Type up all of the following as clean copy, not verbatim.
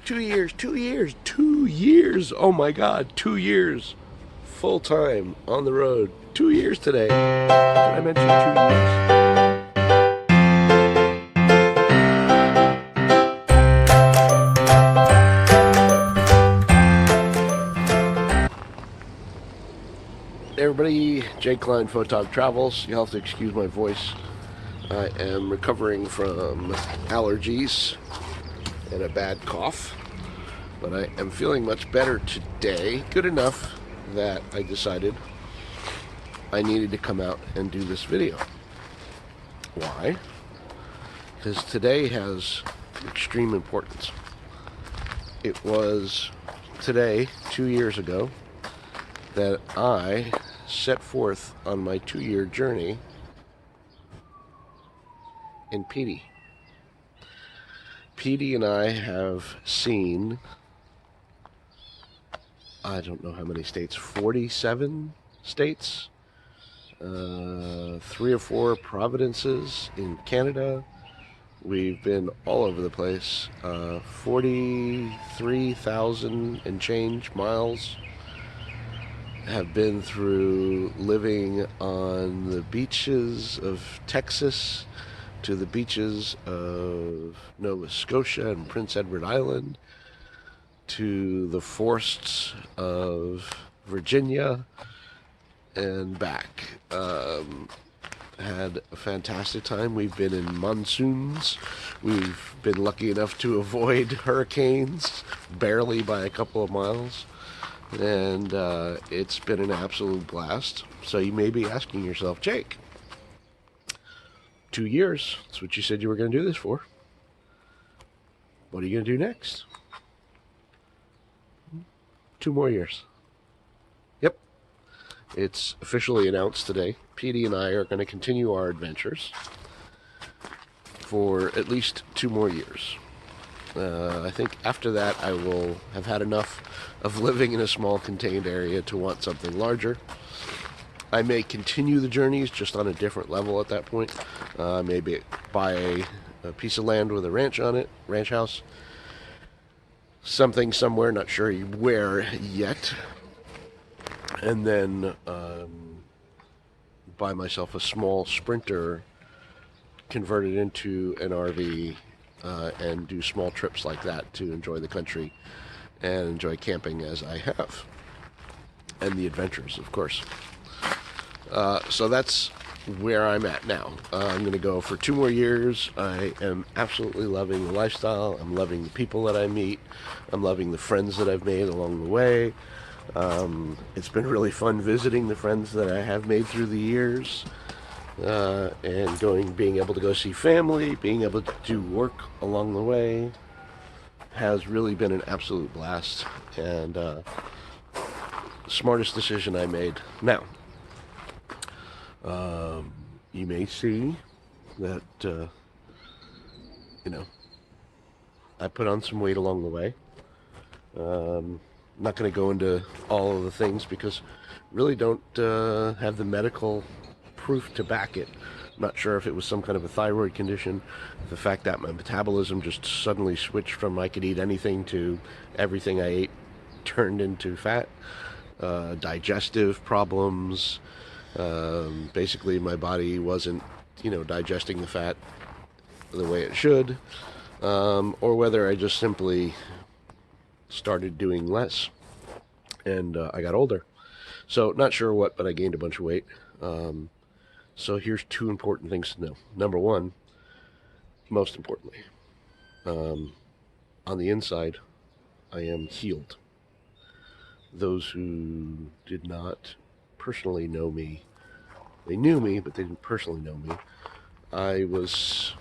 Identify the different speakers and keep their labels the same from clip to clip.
Speaker 1: 2 years, 2 years, 2 years. Oh my God, 2 years. Full time on the road. 2 years today. Did I mention 2 years? Hey everybody, Jake Klein, Photog Travels. You'll have to excuse my voice. I am recovering from allergies and a bad cough, but I am feeling much better today. Good enough that I decided I needed to come out and do this video. Why? Because today has extreme importance. It was today, 2 years ago, that I set forth on my 2-year journey in PD. PD and I have seen, I don't know how many states, 47 states, 3 or 4 provinces in Canada. We've been all over the place. 43,000 and change miles. Have been through living on the beaches of Texas to the beaches of Nova Scotia and Prince Edward Island to the forests of Virginia and back. Had a fantastic time. We've been in monsoons. We've been lucky enough to avoid hurricanes barely by a couple of miles. And it's been an absolute blast. So you may be asking yourself, Jake, 2 years, that's what you said you were going to do this for. What are you going to do next? 2 more years. Yep. It's officially announced today. PD and I are going to continue our adventures for at least 2 more years. I think after that I will have had enough of living in a small contained area to want something larger. I may continue the journeys just on a different level at that point. Maybe buy a piece of land with a ranch on it, ranch house. Something somewhere, not sure where yet. And then buy myself a small Sprinter, convert it into an RV, and do small trips like that to enjoy the country and enjoy camping as I have. And the adventures, of course. So that's where I'm at now. I'm going to go for 2 more years. I am absolutely loving the lifestyle. I'm loving the people that I meet. I'm loving the friends that I've made along the way. It's been really fun visiting the friends that I have made through the years. And being able to go see family, being able to do work along the way has really been an absolute blast, and smartest decision I made. Now, you may see that, I put on some weight along the way. I'm not going to go into all of the things because really don't have the medical proof to back it. I'm not sure if it was some kind of a thyroid condition, the fact that my metabolism just suddenly switched from I could eat anything to everything I ate turned into fat, digestive problems, basically my body wasn't digesting the fat the way it should, or whether I just simply started doing less and I got older. So not sure what, but I gained a bunch of weight. So here's 2 important things to know. Number 1, most importantly, on the inside, I am healed. Those who did not personally know me, they knew me, but they didn't personally know me. I was,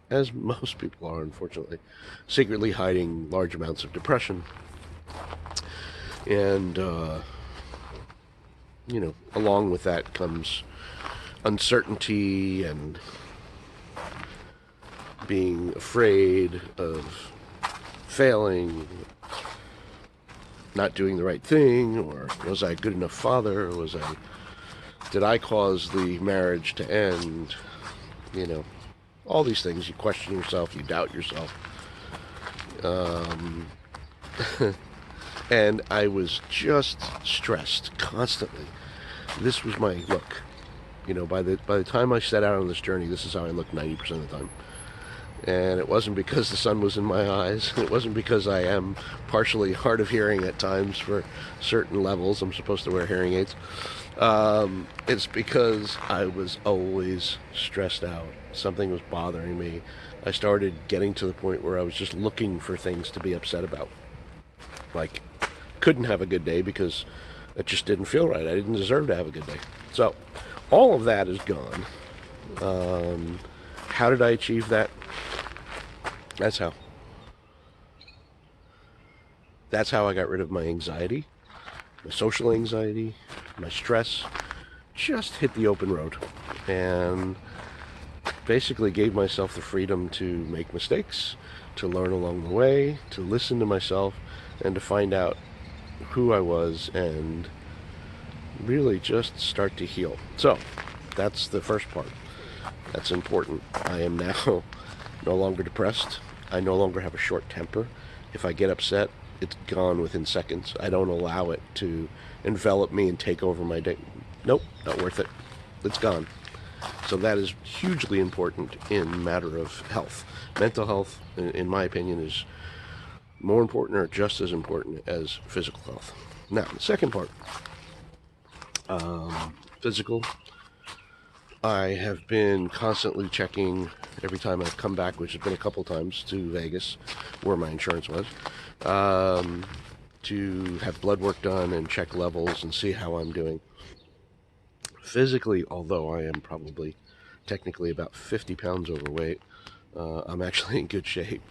Speaker 1: as most people are, unfortunately, secretly hiding large amounts of depression. And, along with that comes uncertainty and being afraid of failing, not doing the right thing, or was I a good enough father, or did I cause the marriage to end? All these things. You question yourself, you doubt yourself. Um, and I was just stressed constantly. This was my look. You know, by the time I set out on this journey, this is how I looked 90% of the time. And it wasn't because the sun was in my eyes. It wasn't because I am partially hard of hearing at times for certain levels. I'm supposed to wear hearing aids. It's because I was always stressed out. Something was bothering me. I started getting to the point where I was just looking for things to be upset about. Like, couldn't have a good day because it just didn't feel right. I didn't deserve to have a good day. So, all of that is gone. How did I achieve that? That's how. That's how I got rid of my anxiety, my social anxiety, my stress. Just hit the open road and basically gave myself the freedom to make mistakes, to learn along the way, to listen to myself, and to find out who I was and really just start to heal. So, that's the first part. That's important. I am now no longer depressed. I no longer have a short temper. If I get upset, it's gone within seconds. I don't allow it to envelop me and take over my day. Nope, not worth it. It's gone. So that is hugely important in matter of health. Mental health, in my opinion, is more important or just as important as physical health. Now, the second part, physical. I have been constantly checking every time I've come back, which has been a couple times to Vegas, where my insurance was, to have blood work done and check levels and see how I'm doing. Physically, although I am probably technically about 50 pounds overweight, I'm actually in good shape.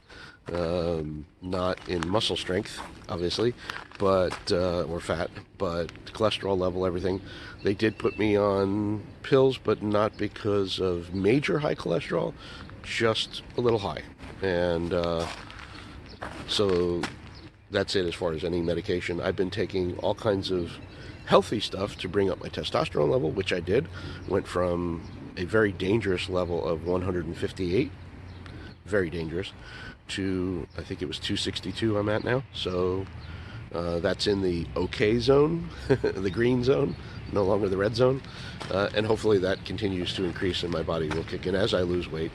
Speaker 1: Not in muscle strength, obviously, but or fat, but cholesterol level, everything. They did put me on pills, but not because of major high cholesterol, just a little high. And so that's it as far as any medication. I've been taking all kinds of healthy stuff to bring up my testosterone level, which I did. Went from a very dangerous level of 158, very dangerous, to I think it was 262 I'm at now. So that's in the okay zone, the green zone, no longer the red zone. And hopefully that continues to increase and my body will kick in as I lose weight,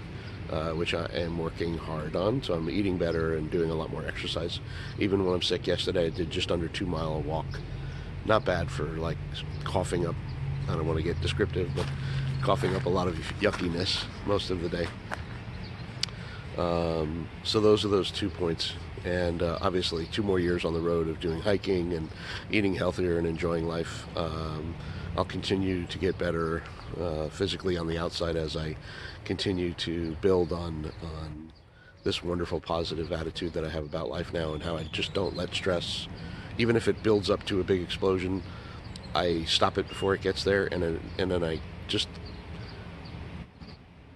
Speaker 1: which I am working hard on. So I'm eating better and doing a lot more exercise. Even when I'm sick, yesterday I did just under 2 mile walk. Not bad for like coughing up, I don't want to get descriptive, but coughing up a lot of yuckiness most of the day. So those are those 2 points. And obviously 2 more years on the road of doing hiking and eating healthier and enjoying life. I'll continue to get better physically on the outside as I continue to build on this wonderful positive attitude that I have about life now, and how I just don't let stress, even if it builds up to a big explosion, I stop it before it gets there, and then I just,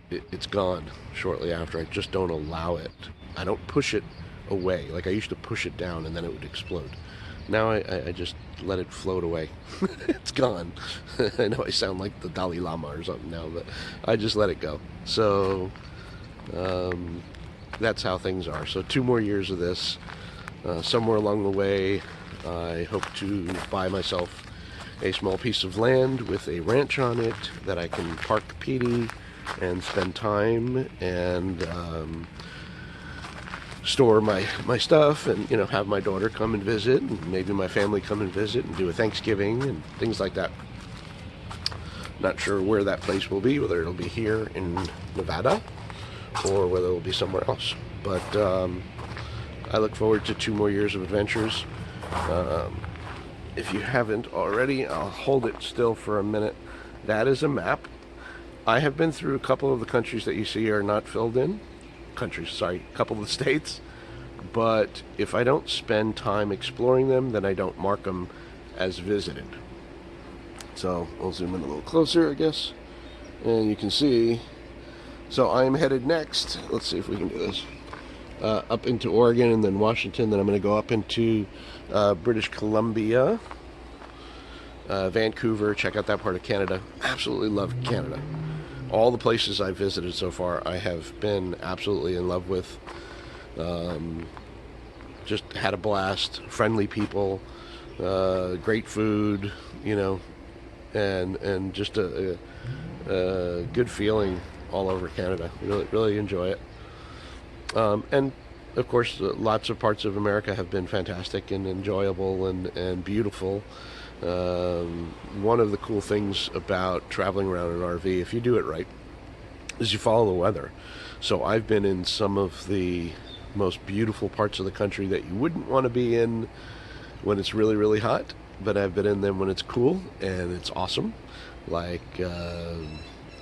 Speaker 1: it's gone shortly after. I just don't allow it. I don't push it away. Like I used to push it down and then it would explode. Now I just let it float away. It's gone. I know I sound like the Dalai Lama or something now, but I just let it go. So that's how things are. So 2 more years of this. Somewhere along the way, I hope to buy myself a small piece of land with a ranch on it that I can park PD and spend time and store my stuff, and have my daughter come and visit, and maybe my family come and visit and do a Thanksgiving and things like that. Not sure where that place will be, whether it'll be here in Nevada or whether it'll be somewhere else, but I look forward to 2 more years of adventures. If you haven't already, I'll hold it still for a minute. That is a map. I have been through a couple of the countries that you see are not filled in. A couple of the states. But if I don't spend time exploring them, then I don't mark them as visited. So we'll zoom in a little closer, I guess. And you can see, so I am headed next. Let's see if we can do this. Up into Oregon and then Washington. Then I'm going to go up into British Columbia, Vancouver, check out that part of Canada. Absolutely love Canada. All the places I've visited so far, I have been absolutely in love with. just had a blast. Friendly people, great food, you know, and just a good feeling all over Canada. Really enjoy it. And of course, lots of parts of America have been fantastic and enjoyable and beautiful. One of the cool things about traveling around an RV, if you do it right, is you follow the weather. So I've been in some of the most beautiful parts of the country that you wouldn't want to be in when it's really, really hot, but I've been in them when it's cool and it's awesome, like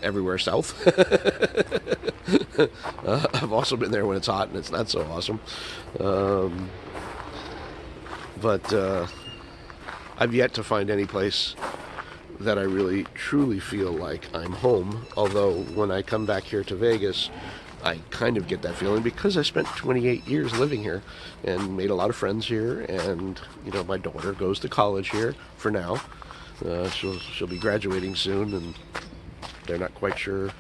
Speaker 1: everywhere south. I've also been there when it's hot and it's not so awesome. But I've yet to find any place that I really truly feel like I'm home. Although when I come back here to Vegas, I kind of get that feeling because I spent 28 years living here and made a lot of friends here. And you know, my daughter goes to college here for now. She'll be graduating soon, and they're not quite sure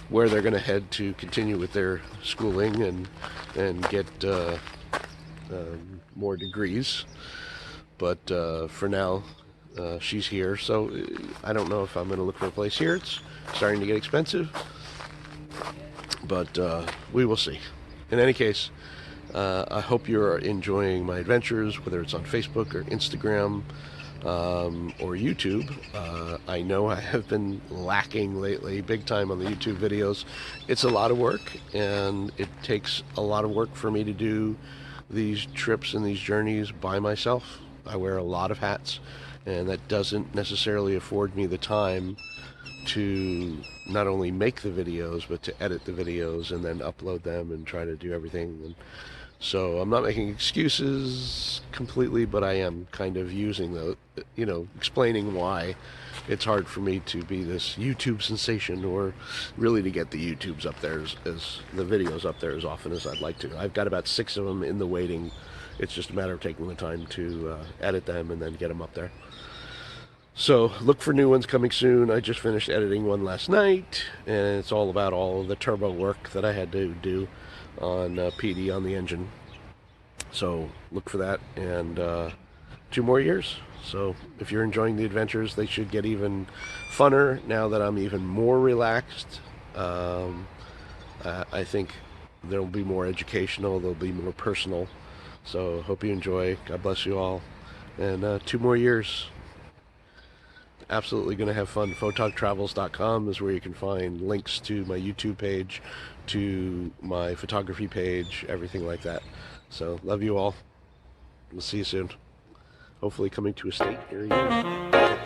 Speaker 1: where they're going to head to continue with their schooling and get more degrees. But for now, she's here, so I don't know if I'm going to look for a place here. It's starting to get expensive, but we will see. In any case, I hope you're enjoying my adventures, whether it's on Facebook or Instagram or YouTube. I know I have been lacking lately big time on the YouTube videos. It's a lot of work, and it takes a lot of work for me to do these trips and these journeys by myself. I wear a lot of hats, and that doesn't necessarily afford me the time to not only make the videos, but to edit the videos and then upload them and try to do everything. And so I'm not making excuses completely, but I am kind of using the, you know, explaining why it's hard for me to be this YouTube sensation, or really to get the YouTubes up there as the videos up there as often as I'd like to. I've got about 6 of them in the waiting. It's just a matter of taking the time to edit them and then get them up there. So look for new ones coming soon. I just finished editing one last night, and it's all about all of the turbo work that I had to do on PD on the engine. So look for that, and 2 more years. So if you're enjoying the adventures, they should get even funner now that I'm even more relaxed. I think there'll be more educational, they'll be more personal. So hope you enjoy. God bless you all. And 2 more years. Absolutely going to have fun. photogtravels.com is where you can find links to my YouTube page, to my photography page, everything like that. So love you all. We'll see you soon. Hopefully coming to a state near you.